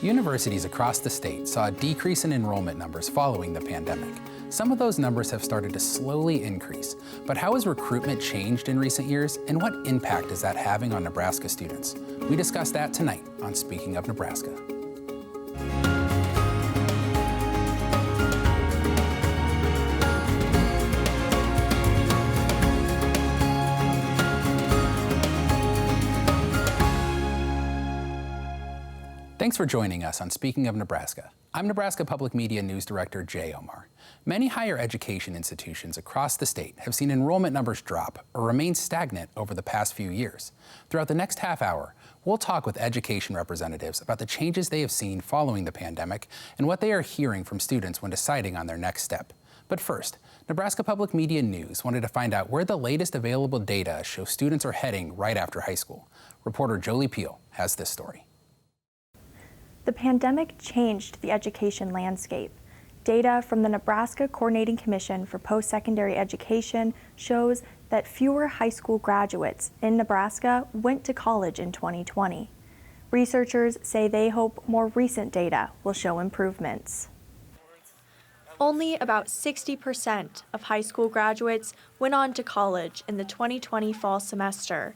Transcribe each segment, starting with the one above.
Universities across the state saw a decrease in enrollment numbers following the pandemic. Some of those numbers have started to slowly increase, but how has recruitment changed in recent years, and what impact is that having on Nebraska students? We discuss that tonight on Speaking of Nebraska. Thanks for joining us on Speaking of Nebraska. I'm Nebraska Public Media News Director Jay Omar. Many higher education institutions across the state have seen enrollment numbers drop or remain stagnant over the past few years. Throughout the next half hour, we'll talk with education representatives about the changes they have seen following the pandemic and what they are hearing from students when deciding on their next step. But first, Nebraska Public Media News wanted to find out where the latest available data show students are heading right after high school. Reporter Jolie Peel has this story. The pandemic changed the education landscape. Data from the Nebraska Coordinating Commission for Post-Secondary Education shows that fewer high school graduates in Nebraska went to college in 2020. Researchers say they hope more recent data will show improvements. Only about 60% of high school graduates went on to college in the 2020 fall semester.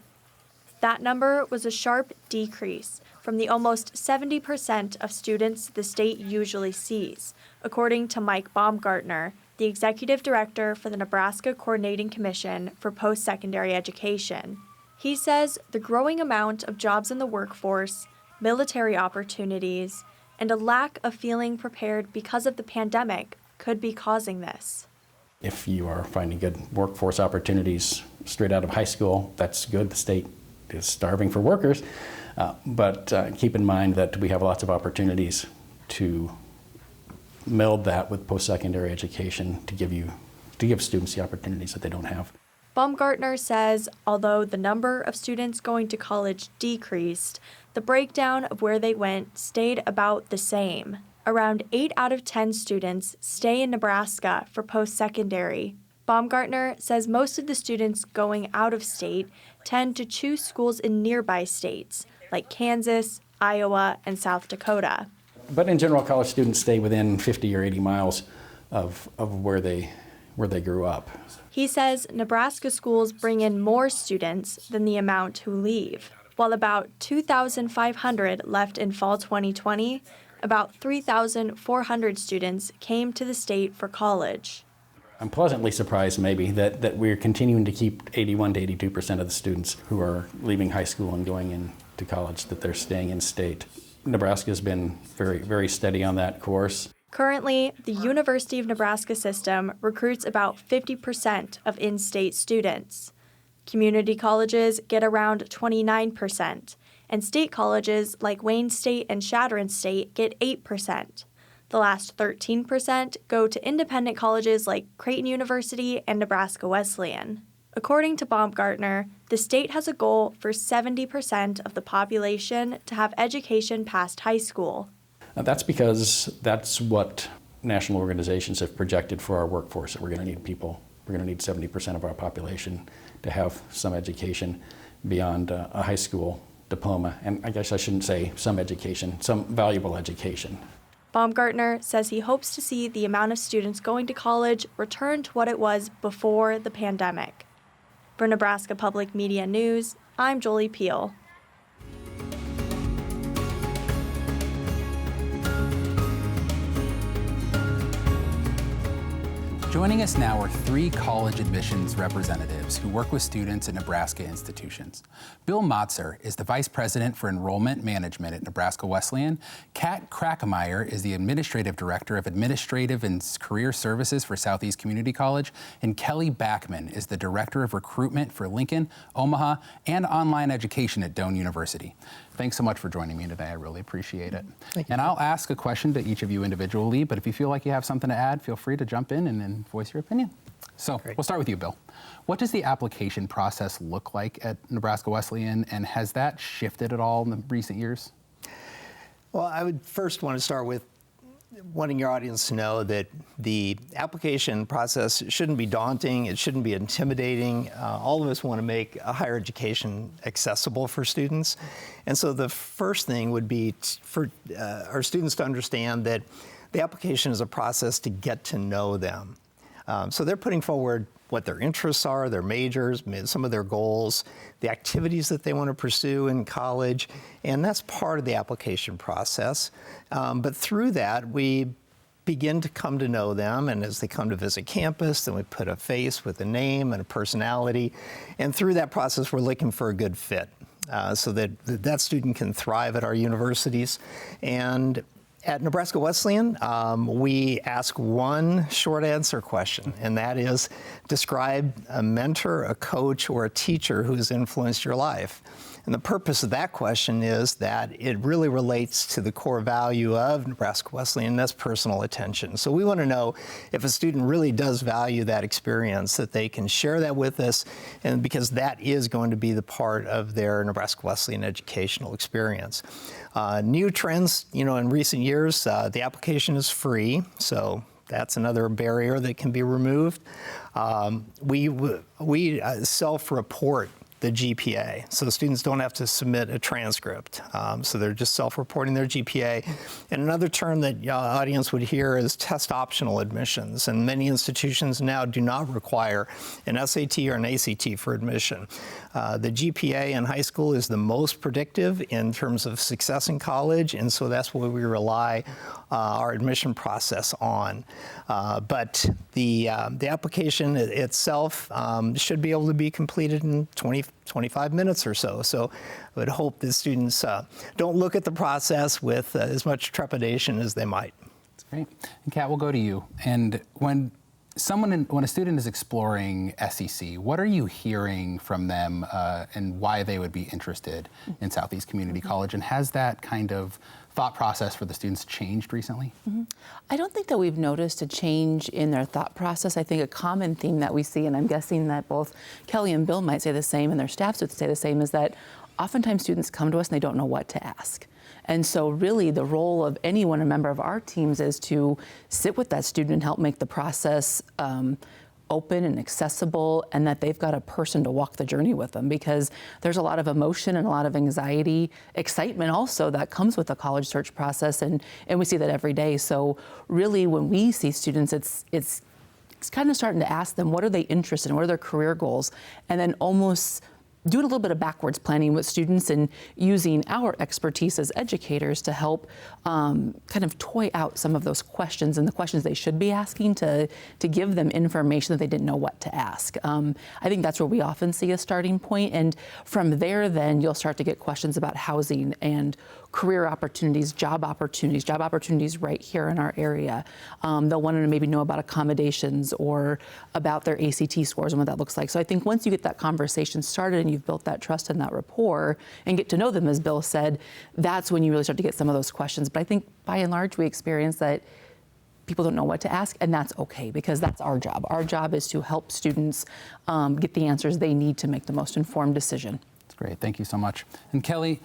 That number was a sharp decrease from the almost 70% of students the state usually sees, according to Mike Baumgartner, the executive director for the Nebraska Coordinating Commission for Post-Secondary Education. He says the growing amount of jobs in the workforce, military opportunities, and a lack of feeling prepared because of the pandemic could be causing this. If you are finding good workforce opportunities straight out of high school, that's good. The state is starving for workers. But keep in mind that we have lots of opportunities to meld that with post-secondary education to give students the opportunities that they don't have. Baumgartner says although the number of students going to college decreased, the breakdown of where they went stayed about the same. Around 8 out of 10 students stay in Nebraska for post-secondary. Baumgartner says most of the students going out of state tend to choose schools in nearby states, like Kansas, Iowa, and South Dakota. But in general, college students stay within 50 or 80 miles of where they grew up. He says Nebraska schools bring in more students than the amount who leave. While about 2,500 left in fall 2020, about 3,400 students came to the state for college. I'm pleasantly surprised maybe that we're continuing to keep 81 to 82% of the students who are leaving high school and going into college, that they're staying in state. Nebraska has been very, very steady on that course. Currently, the University of Nebraska system recruits about 50% of in-state students. Community colleges get around 29%, and state colleges like Wayne State and Chadron State get 8%. The last 13% go to independent colleges like Creighton University and Nebraska Wesleyan. According to Baumgartner, the state has a goal for 70% of the population to have education past high school. That's because that's what national organizations have projected for our workforce, that we're going to need people. We're going to need 70% of our population to have some education beyond a high school diploma. And I guess I shouldn't say some education, some valuable education. Baumgartner says he hopes to see the amount of students going to college return to what it was before the pandemic. For Nebraska Public Media News, I'm Jolie Peel. Joining us now are 3 college admissions representatives who work with students at Nebraska institutions. Bill Motzer is the Vice President for Enrollment Management at Nebraska Wesleyan. Kat Krakemeyer is the Administrative Director of Administrative and Career Services for Southeast Community College. And Kelly Backman is the Director of Recruitment for Lincoln, Omaha, and Online Education at Doane University. Thanks so much for joining me today. I really appreciate it. Thank you. And I'll ask a question to each of you individually, but if you feel like you have something to add, feel free to jump in and voice your opinion. So Great. We'll start with you, Bill. What does the application process look like at Nebraska Wesleyan, and has that shifted at all in the recent years? Well, I would first want to start with wanting your audience to know that the application process shouldn't be daunting. It shouldn't be intimidating. All of us want to make higher education accessible for students. And so the first thing would be for our students to understand that the application is a process to get to know them. So they're putting forward what their interests are, their majors, some of their goals, the activities that they want to pursue in college, and that's part of the application process. But through that, we begin to come to know them, and as they come to visit campus, then we put a face with a name and a personality, and through that process, we're looking for a good fit so that that student can thrive at our universities. And at Nebraska Wesleyan, we ask one short answer question, and that is, describe a mentor, a coach, or a teacher who has influenced your life. And the purpose of that question is that it really relates to the core value of Nebraska Wesleyan, and that's personal attention. So we want to know if a student really does value that experience, that they can share that with us, and because that is going to be the part of their Nebraska Wesleyan educational experience. New trends, in recent years, the application is free, so that's another barrier that can be removed. We self-report the GPA, so the students don't have to submit a transcript. So they're just self-reporting their GPA. And another term that the audience would hear is test optional admissions, and many institutions now do not require an SAT or an ACT for admission. The GPA in high school is the most predictive in terms of success in college, and so that's what we rely our admission process on. But the application itself should be able to be completed in 25 minutes or so. So I would hope that students don't look at the process with as much trepidation as they might. That's great. And Kat, we'll go to you. And when a student is exploring SEC, what are you hearing from them and why they would be interested in Southeast Community College? And has that kind of thought process for the students changed recently? I don't think that we've noticed a change in their thought process. I think a common theme that we see, and I'm guessing that both Kelly and Bill might say the same and their staffs would say the same, is that oftentimes students come to us and they don't know what to ask. And so really the role of anyone, a member of our teams, is to sit with that student and help make the process open and accessible, and that they've got a person to walk the journey with them, because there's a lot of emotion and a lot of anxiety, excitement also that comes with the college search process, and we see that every day. So really when we see students, it's kind of starting to ask them, what are they interested in, what are their career goals, and then almost doing a little bit of backwards planning with students and using our expertise as educators to help kind of toy out some of those questions and the questions they should be asking to give them information that they didn't know what to ask. I think that's where we often see a starting point, and from there then you'll start to get questions about housing and career opportunities, job opportunities right here in our area. They'll want to maybe know about accommodations or about their ACT scores and what that looks like. So I think once you get that conversation started and you've built that trust and that rapport and get to know them, as Bill said, that's when you really start to get some of those questions. But I think by and large we experience that people don't know what to ask, and that's okay, because that's our job. Our job is to help students get the answers they need to make the most informed decision. That's great. Thank you so much. And Kelly,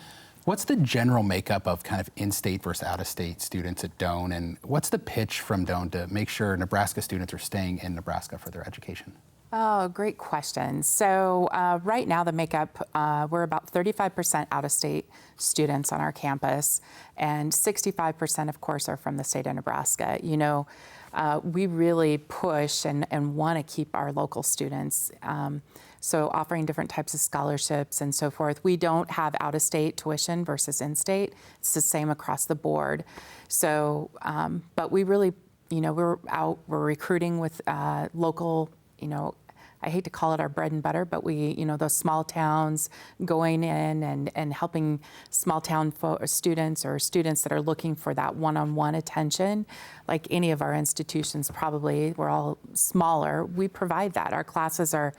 what's the general makeup of kind of in-state versus out-of-state students at Doane, and what's the pitch from Doane to make sure Nebraska students are staying in Nebraska for their education? Oh, great question. So right now the makeup, we're about 35% out-of-state students on our campus, and 65% of course are from the state of Nebraska. We really push and want to keep our local students. So offering different types of scholarships and so forth. We don't have out-of-state tuition versus in-state. It's the same across the board. So, but we really, we're recruiting with local, I hate to call it our bread and butter, but we, those small towns, going in and helping small town students or students that are looking for that one-on-one attention. Like any of our institutions, probably, we're all smaller, we provide that. Our classes are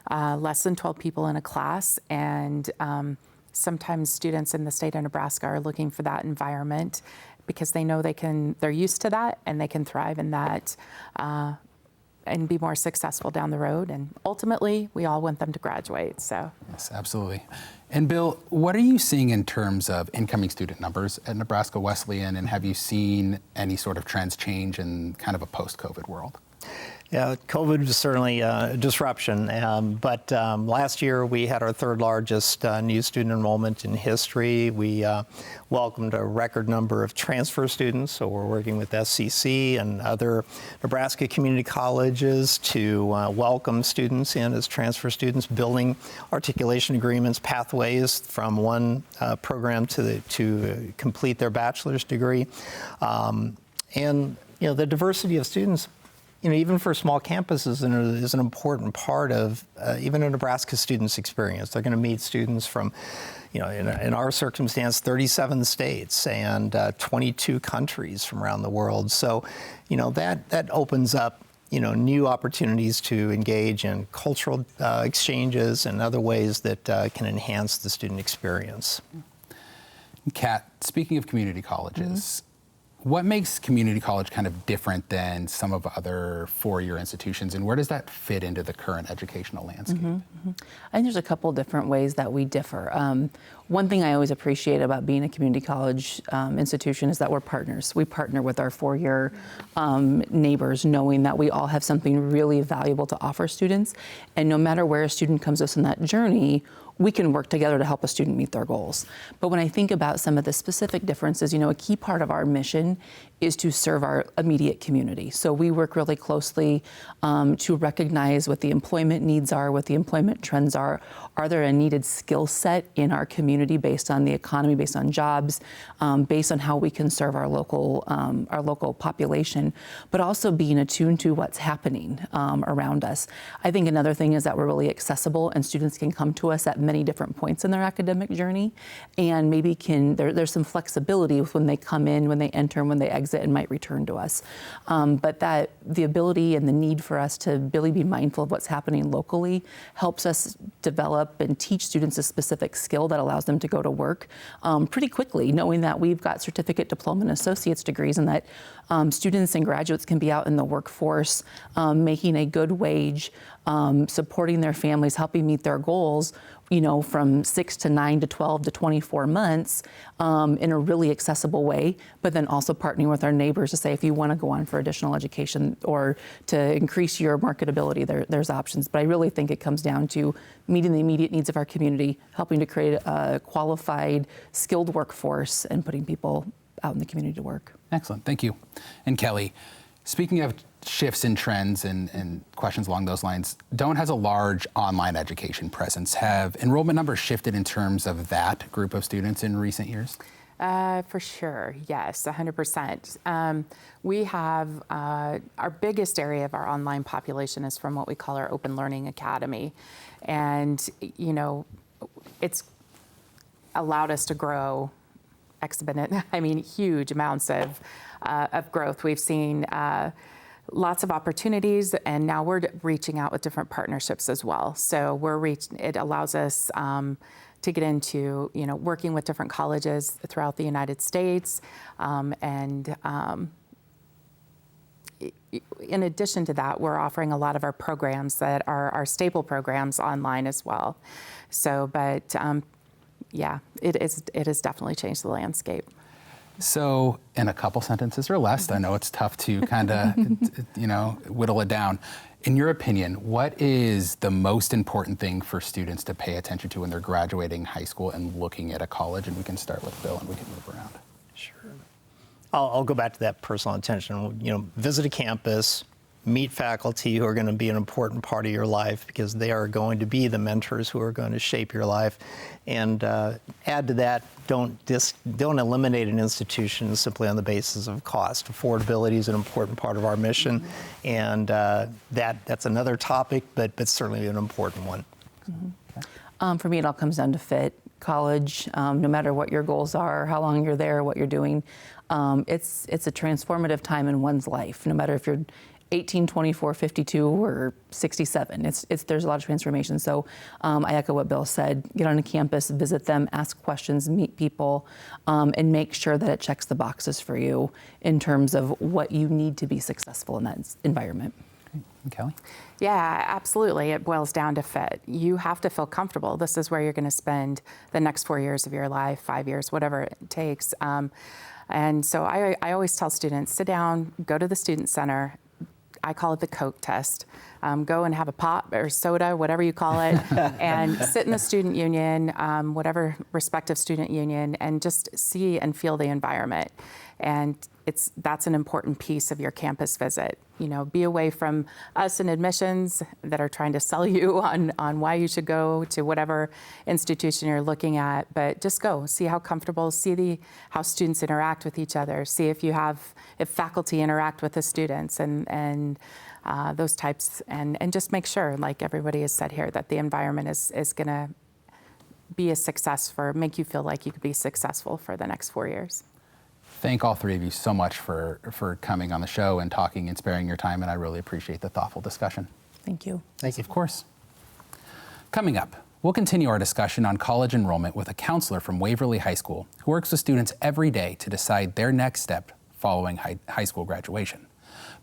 less than 12 people in a class, and sometimes students in the state of Nebraska are looking for that environment because they know they're used to that and they can thrive in that and be more successful down the road. And ultimately, we all want them to graduate. So. Yes, absolutely. And Bill, what are you seeing in terms of incoming student numbers at Nebraska Wesleyan, and have you seen any sort of trends change in kind of a post-COVID world? Yeah, COVID was certainly a disruption, but last year we had our third largest new student enrollment in history. We welcomed a record number of transfer students, so we're working with SCC and other Nebraska community colleges to welcome students in as transfer students, building articulation agreements, pathways from one program to complete their bachelor's degree. And the diversity of students, even for small campuses, is an important part of even a Nebraska student's experience. They're going to meet students from, in our circumstance, 37 states and 22 countries from around the world. So, that opens up, new opportunities to engage in cultural exchanges and other ways that can enhance the student experience. Kat, speaking of community colleges, what makes community college kind of different than some of other four-year institutions, and where does that fit into the current educational landscape? I think there's a couple different ways that we differ. One thing I always appreciate about being a community college institution is that we're partners. We partner with our four-year neighbors, knowing that we all have something really valuable to offer students, and no matter where a student comes to us in that journey, we can work together to help a student meet their goals. But when I think about some of the specific differences, a key part of our mission is to serve our immediate community. So we work really closely to recognize what the employment needs are, what the employment trends are. Are there a needed skill set in our community based on the economy, based on jobs, based on how we can serve our local population, but also being attuned to what's happening around us. I think another thing is that we're really accessible, and students can come to us at many different points in their academic journey, and maybe there's some flexibility with when they come in, when they enter, and when they exit, and might return to us. But that the ability and the need for us to really be mindful of what's happening locally helps us develop and teach students a specific skill that allows them to go to work pretty quickly, knowing that we've got certificate, diploma, and associate's degrees, and that students and graduates can be out in the workforce making a good wage, supporting their families, helping meet their goals, from 6 to 9 to 12 to 24 months in a really accessible way, but then also partnering with our neighbors to say, if you want to go on for additional education or to increase your marketability, there's options. But I really think it comes down to meeting the immediate needs of our community, helping to create a qualified, skilled workforce, and putting people out in the community to work. Excellent, thank you. And Kelly, speaking of shifts in trends and questions along those lines, Doane has a large online education presence. Have enrollment numbers shifted in terms of that group of students in recent years? For sure, yes, 100%. We have our biggest area of our online population is from what we call our Open Learning Academy. And, it's allowed us to grow huge amounts of growth. We've seen lots of opportunities, and now we're reaching out with different partnerships as well. So it allows us to get into, working with different colleges throughout the United States. In addition to that, we're offering a lot of our programs that are our staple programs online as well. So, but it has definitely changed the landscape. So, in a couple sentences or less, I know it's tough to kind of, whittle it down. In your opinion, what is the most important thing for students to pay attention to when they're graduating high school and looking at a college? And we can start with Bill, and we can move around. Sure. I'll go back to that personal attention. Visit a campus, meet faculty who are going to be an important part of your life because they are going to be the mentors who are going to shape your life. And add to that, don't eliminate an institution simply on the basis of cost. Affordability is an important part of our mission, and that's another topic, but certainly an important one. Mm-hmm. For me, it all comes down to fit. College, no matter what your goals are, how long you're there, what you're doing, it's a transformative time in one's life, no matter if you're 18, 24, 52, or 67. There's a lot of transformation. So I echo what Bill said. Get on a campus, visit them, ask questions, meet people, and make sure that it checks the boxes for you in terms of what you need to be successful in that environment. Kelly? Yeah, absolutely. It boils down to fit. You have to feel comfortable. This is where you're going to spend the next 4 years of your life, 5 years, whatever it takes. And so I always tell students, sit down, go to the Student Center. I call it the Coke test. Go and have a pop or soda, whatever you call it, and sit in the student union, whatever respective student union, and just see and feel the environment. And that's an important piece of your campus visit. You know, be away from us in admissions that are trying to sell you on why you should go to whatever institution you're looking at, but just go, see how comfortable, see how students interact with each other, see if faculty interact with the students and those types, and just make sure, like everybody has said here, that the environment is going to be a success make you feel like you could be successful for the next 4 years. Thank all three of you so much for coming on the show and talking and sparing your time, and I really appreciate the thoughtful discussion. Thank you. Thank you. Of course. Coming up, we'll continue our discussion on college enrollment with a counselor from Waverly High School who works with students every day to decide their next step following high school graduation.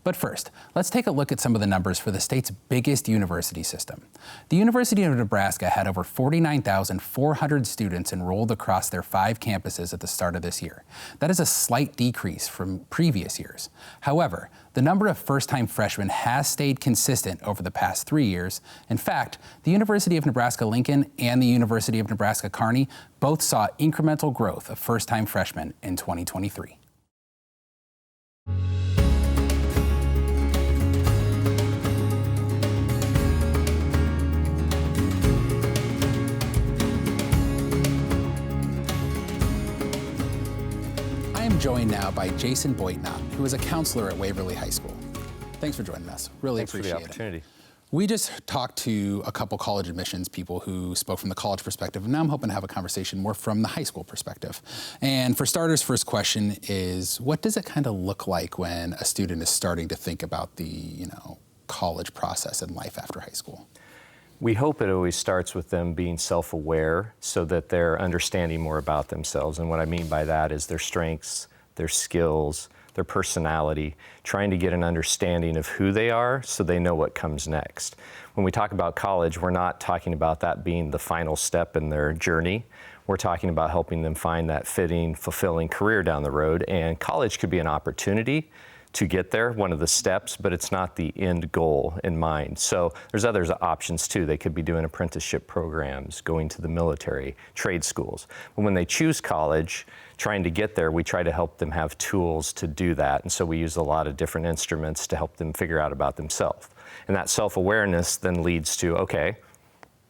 But first, let's take a look at some of the numbers for the state's biggest university system. The University of Nebraska had over 49,400 students enrolled across their 5 campuses at the start of this year. That is a slight decrease from previous years. However, the number of first-time freshmen has stayed consistent over the past 3 years. In fact, the University of Nebraska-Lincoln and the University of Nebraska-Kearney both saw incremental growth of first-time freshmen in 2023. I am joined now by Jason Boitnott, who is a counselor at Waverly High School. Thanks for joining us. Really appreciate it. Thanks for the opportunity. We just talked to a couple college admissions people who spoke from the college perspective, and now I'm hoping to have a conversation more from the high school perspective. And for starters, first question is, what does it kind of look like when a student is starting to think about the, college process and life after high school? We hope it always starts with them being self-aware so that they're understanding more about themselves. And what I mean by that is their strengths, their skills, their personality, trying to get an understanding of who they are so they know what comes next. When we talk about college, we're not talking about that being the final step in their journey. We're talking about helping them find that fitting, fulfilling career down the road. And college could be an opportunity to get there, one of the steps, but it's not the end goal in mind. So there's other options too. They could be doing apprenticeship programs, going to the military, trade schools. But when they choose college, trying to get there, we try to help them have tools to do that. And so we use a lot of different instruments to help them figure out about themselves. And that self-awareness then leads to, okay,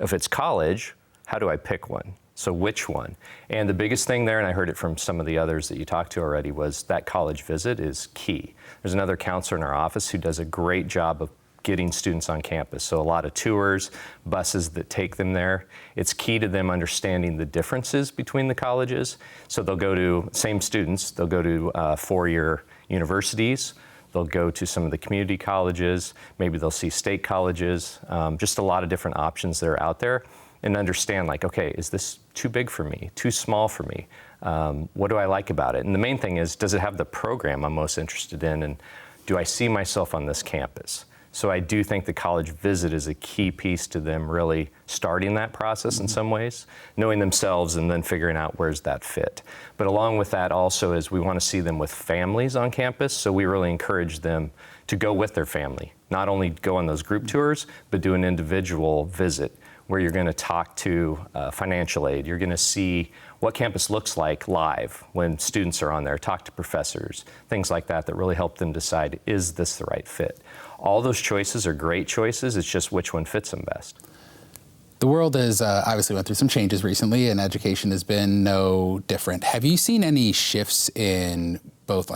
if it's college, how do I pick one? So which one? And the biggest thing there, and I heard it from some of the others that you talked to already, was that college visit is key. There's another counselor in our office who does a great job of getting students on campus. So a lot of tours, buses that take them there. It's key to them understanding the differences between the colleges. So they'll go to, same students, they'll go to 4-year universities. They'll go to some of the community colleges. Maybe they'll see state colleges. Just a lot of different options that are out there. And understand, like, okay, is this too big for me, too small for me? What do I like about it? And the main thing is, does it have the program I'm most interested in? And do I see myself on this campus? So I do think the college visit is a key piece to them really starting that process in some ways, knowing themselves and then figuring out where's that fit. But along with that also is we want to see them with families on campus, so we really encourage them to go with their family. Not only go on those group tours, but do an individual visit where you're going to talk to financial aid. You're going to see what campus looks like live when students are on there, talk to professors, things like that that really help them decide, is this the right fit? All those choices are great choices. It's just which one fits them best. The world has obviously went through some changes recently, and education has been no different. Have you seen any shifts in both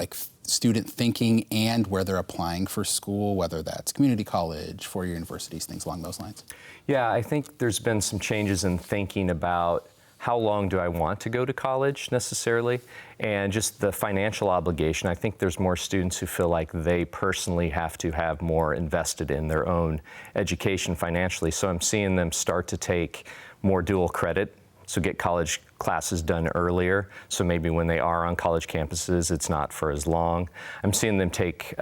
student thinking and where they're applying for school, whether that's community college, 4-year universities, things along those lines? Yeah, I think there's been some changes in thinking about how long do I want to go to college necessarily, and just the financial obligation. I think there's more students who feel like they personally have to have more invested in their own education financially. So I'm seeing them start to take more dual credit, so get college classes done earlier. So maybe when they are on college campuses, it's not for as long. I'm seeing them take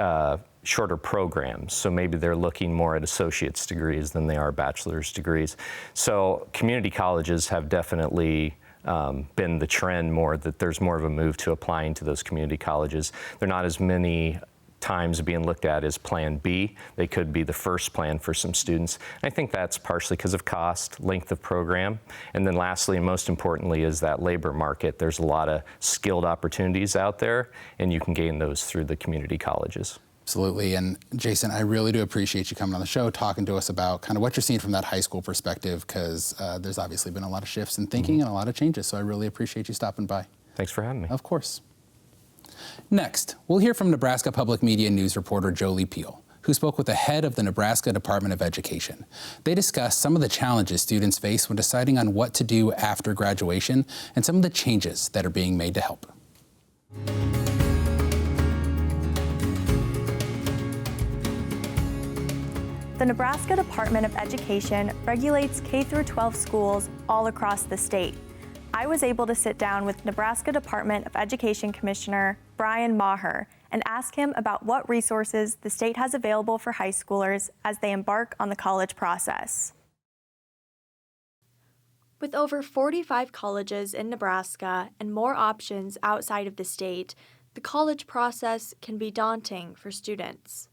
shorter programs. So maybe they're looking more at associate's degrees than they are bachelor's degrees. So community colleges have definitely been the trend more, that there's more of a move to applying to those community colleges. They're not as many times being looked at as Plan B. They could be the first plan for some students. And I think that's partially because of cost, length of program, and then lastly and most importantly is that labor market. There's a lot of skilled opportunities out there, and you can gain those through the community colleges. Absolutely. And Jason, I really do appreciate you coming on the show, talking to us about kind of what you're seeing from that high school perspective, because there's obviously been a lot of shifts in thinking and a lot of changes. So I really appreciate you stopping by. Thanks for having me. Of course. Next, we'll hear from Nebraska Public Media News reporter Jolie Peel, who spoke with the head of the Nebraska Department of Education. They discussed some of the challenges students face when deciding on what to do after graduation and some of the changes that are being made to help. The Nebraska Department of Education regulates K-12 schools all across the state. I was able to sit down with Nebraska Department of Education Commissioner Brian Maher and ask him about what resources the state has available for high schoolers as they embark on the college process. With over 45 colleges in Nebraska and more options outside of the state, the college process can be daunting for students.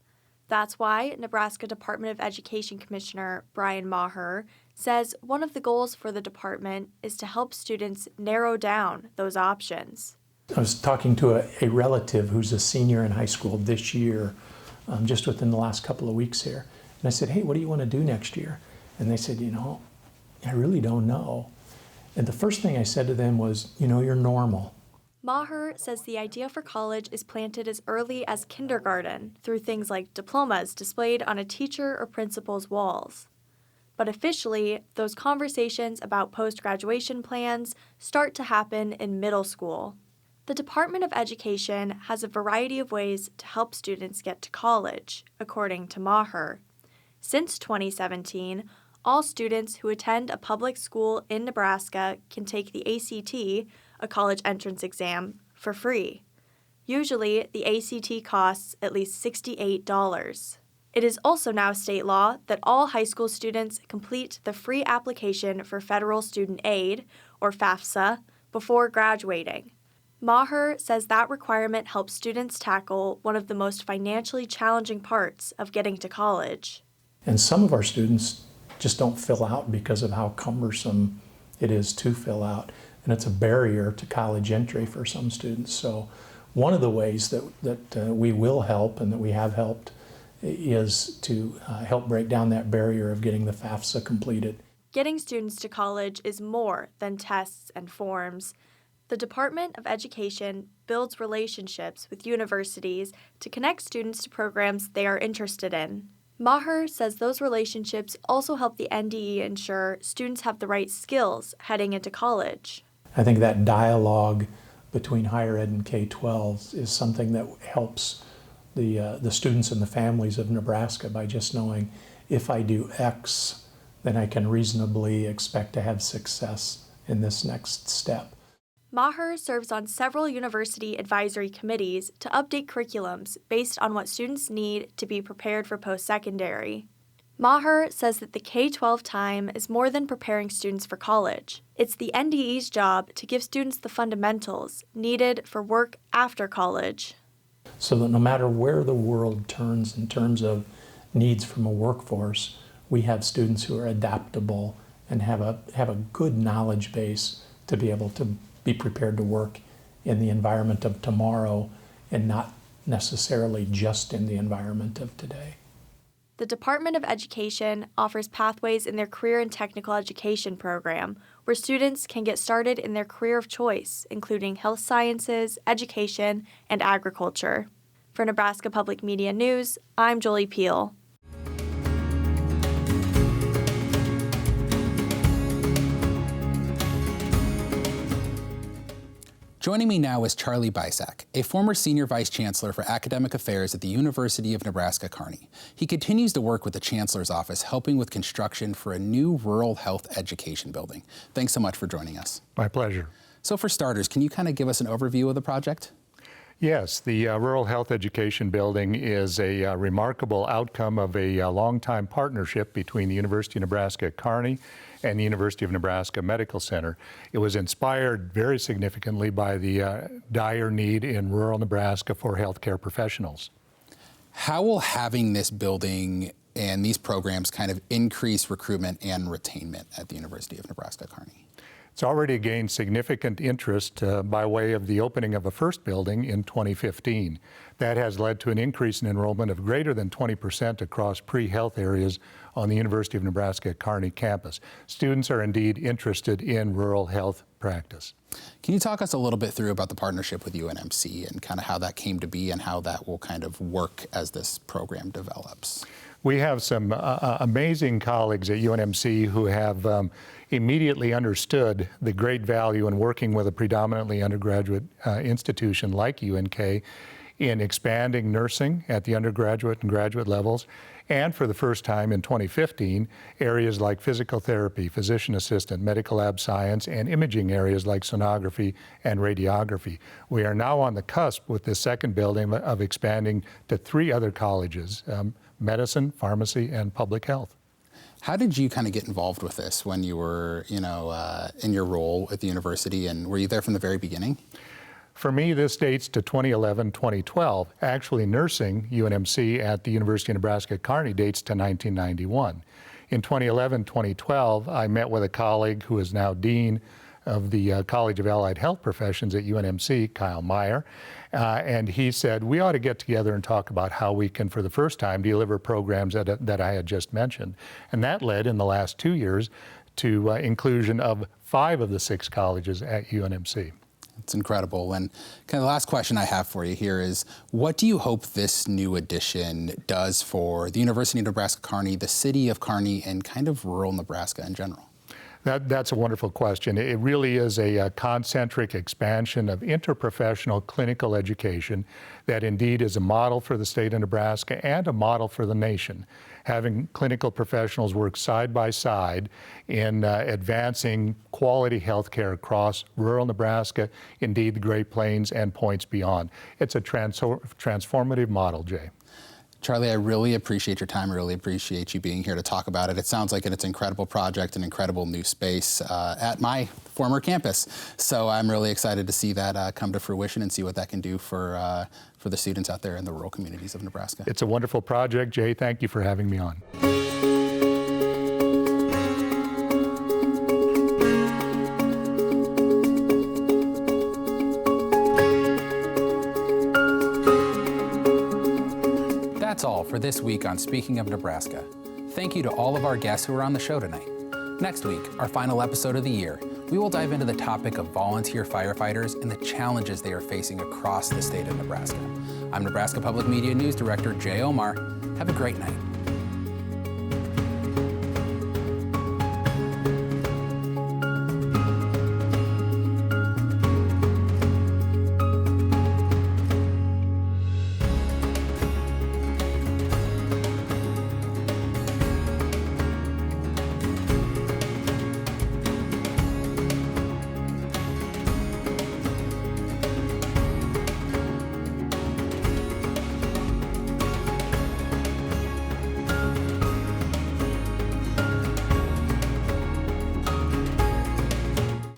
That's why Nebraska Department of Education Commissioner Brian Maher says one of the goals for the department is to help students narrow down those options. I was talking to a relative who's a senior in high school this year, just within the last couple of weeks here. And I said, hey, what do you want to do next year? And they said, I really don't know. And the first thing I said to them was, you're normal. Maher says the idea for college is planted as early as kindergarten through things like diplomas displayed on a teacher or principal's walls. But officially, those conversations about post-graduation plans start to happen in middle school. The Department of Education has a variety of ways to help students get to college, according to Maher. Since 2017, all students who attend a public school in Nebraska can take the ACT, a college entrance exam, for free. Usually, the ACT costs at least $68. It is also now state law that all high school students complete the free application for Federal Student Aid, or FAFSA, before graduating. Maher says that requirement helps students tackle one of the most financially challenging parts of getting to college. And some of our students just don't fill out because of how cumbersome it is to fill out. And it's a barrier to college entry for some students. So one of the ways that we will help and that we have helped is to help break down that barrier of getting the FAFSA completed. Getting students to college is more than tests and forms. The Department of Education builds relationships with universities to connect students to programs they are interested in. Maher says those relationships also help the NDE ensure students have the right skills heading into college. I think that dialogue between higher ed and K-12 is something that helps the students and the families of Nebraska by just knowing if I do X, then I can reasonably expect to have success in this next step. Maher serves on several university advisory committees to update curriculums based on what students need to be prepared for post-secondary. Maher says that the K-12 time is more than preparing students for college. It's the NDE's job to give students the fundamentals needed for work after college. So that no matter where the world turns in terms of needs from a workforce, we have students who are adaptable and have a good knowledge base to be able to be prepared to work in the environment of tomorrow and not necessarily just in the environment of today. The Department of Education offers pathways in their Career and Technical Education program, where students can get started in their career of choice, including health sciences, education, and agriculture. For Nebraska Public Media News, I'm Jolie Peel. Joining me now is Charlie Bysack, a former Senior Vice Chancellor for Academic Affairs at the University of Nebraska-Kearney. He continues to work with the Chancellor's Office, helping with construction for a new rural health education building. Thanks so much for joining us. My pleasure. So for starters, can you kind of give us an overview of the project? Yes, the Rural Health Education Building is a remarkable outcome of a long-time partnership between the University of Nebraska at Kearney and the University of Nebraska Medical Center. It was inspired very significantly by the dire need in rural Nebraska for healthcare professionals. How will having this building and these programs kind of increase recruitment and retainment at the University of Nebraska Kearney? It's already gained significant interest by way of the opening of a first building in 2015. That has led to an increase in enrollment of greater than 20% across pre-health areas on the University of Nebraska at Kearney campus. Students are indeed interested in rural health practice. Can you talk us a little bit through about the partnership with UNMC and kind of how that came to be and how that will kind of work as this program develops? We have some amazing colleagues at UNMC who have immediately understood the great value in working with a predominantly undergraduate institution like UNK in expanding nursing at the undergraduate and graduate levels, and for the first time in 2015, areas like physical therapy, physician assistant, medical lab science, and imaging areas like sonography and radiography. We are now on the cusp with this second building of expanding to 3 other colleges, medicine, pharmacy, and public health. How did you kind of get involved with this when you were, in your role at the university, and were you there from the very beginning? For me, this dates to 2011, 2012. Actually, nursing UNMC at the University of Nebraska at Kearney dates to 1991. In 2011, 2012, I met with a colleague who is now dean of the College of Allied Health Professions at UNMC, Kyle Meyer, and he said, we ought to get together and talk about how we can, for the first time, deliver programs that I had just mentioned. And that led, in the last 2 years, to inclusion of 5 of the 6 colleges at UNMC. It's incredible. And kind of the last question I have for you here is, what do you hope this new addition does for the University of Nebraska-Kearney, the city of Kearney, and kind of rural Nebraska in general? That's a wonderful question. It really is a concentric expansion of interprofessional clinical education that indeed is a model for the state of Nebraska and a model for the nation. Having clinical professionals work side by side in advancing quality health care across rural Nebraska, indeed the Great Plains and points beyond. It's a transformative model, Jay. Charlie, I really appreciate your time. I really appreciate you being here to talk about it. It sounds like it's an incredible project, an incredible new space at my former campus. So I'm really excited to see that come to fruition and see what that can do for the students out there in the rural communities of Nebraska. It's a wonderful project, Jay. Thank you for having me on. That's all for this week on Speaking of Nebraska. Thank you to all of our guests who are on the show tonight. Next week, our final episode of the year, we will dive into the topic of volunteer firefighters and the challenges they are facing across the state of Nebraska. I'm Nebraska Public Media News Director Jay Omar. Have a great night.